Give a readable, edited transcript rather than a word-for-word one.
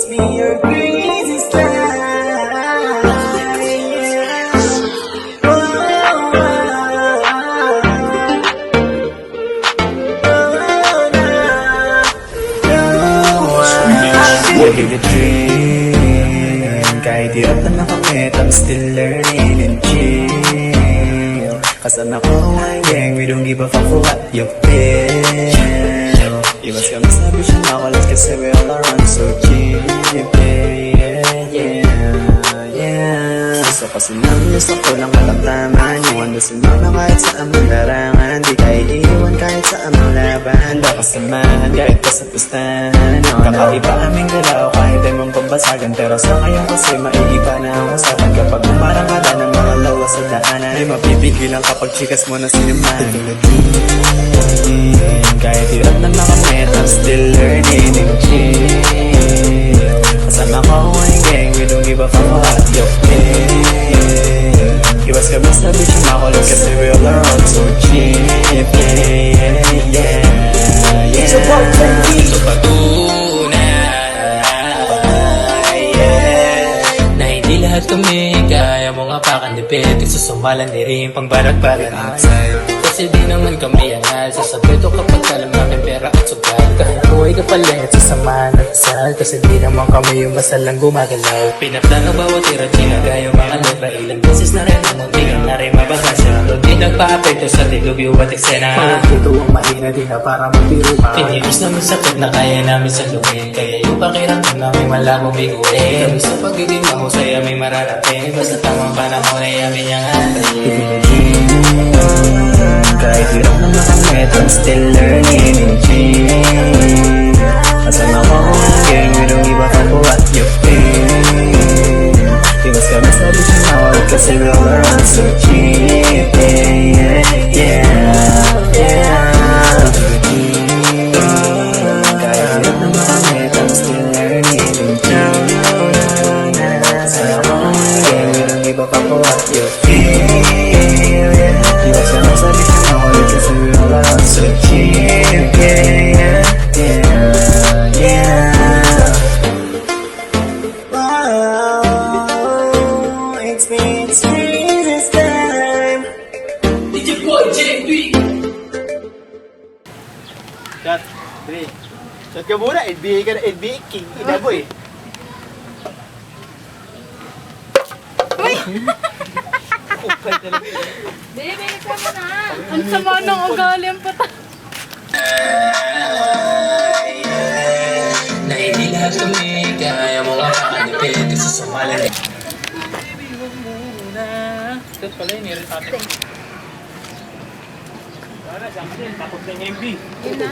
It's me, your crazy style. Living the dream. Kahit hirap na nakamit, I'm still learning and chill. Kasama ko ang gang, we don't give a fuck for what you feel. Iwas ka masabi siya makulat kasi we all around so cheap. Yeah. Gusto ko lang kalamtaman. Iwan na sumama kahit saan mong larangan. Di ka iiwan kahit saan mong laban. Handa ka samahan kahit pa sa pustahan. Kakaiba aming galaw kahit ay mong pambasagan. Pero sa ngayon kasi maiiba na ang usapan. Kapag umarang ka na ng mga lawa sa daanan, ay mapipigilan kapag chikas mo na siniman. Kahit hirap na makamit, I'm still learning and chill. Kasama ko ang gang, we don't give a fuck what you feel. Iwas ka ba sabi siya makulit kasi we all around so cheap. It's about 20. So patunay na hindi lahat kami kaya mo nga pakandipid. Susumalan di rin pang barat-barat kasi di naman kami angal. Sasabeto kapag alam namin pera at sugal. Kahit buhay ka palit sa samahan at sal, kasi di naman kami yung masalang gumagalaw. Pinaplan ang bawat tira, ginagaya mga letra. Ilang beses na rin ang muntigang na rin mabakasya. Di nagpa-apekto sa dilubyo at eksena. Ito ang mahina di na para magpiro pa. Pinibis namin sakit na kaya namin saluhin. Kaya yung pakiramdam namin malabong biguin. Kami sa pagiging mahusay may mararating. Basta tamang panahon ay amin niyang antayin. Kahit hirap na makamit, I'm still learning and chill. Kasama ko ang gang, we don't give a fuck what you feel. Iwas ka masabi siya makulit kasi we all around so cheap. Kahit hirap na makamit, I'm still learning and chill. Kasama ko ang gang, we don't give a fuck what you feel. Iwas ka masabi siya makulit kasi we all around so cheap. It's me this time. DJ Boy JB. Shot, 3. Shot ka muna, NBA ka na, NBA King, inaboy. Baby, ikaw mo na. Ang sama ng ugali ang pata. Na hindi lahat kami kaya mo nga pakandipid. Kasi sumalan ito pala yun, nire sa atin. Tapos na yung MB.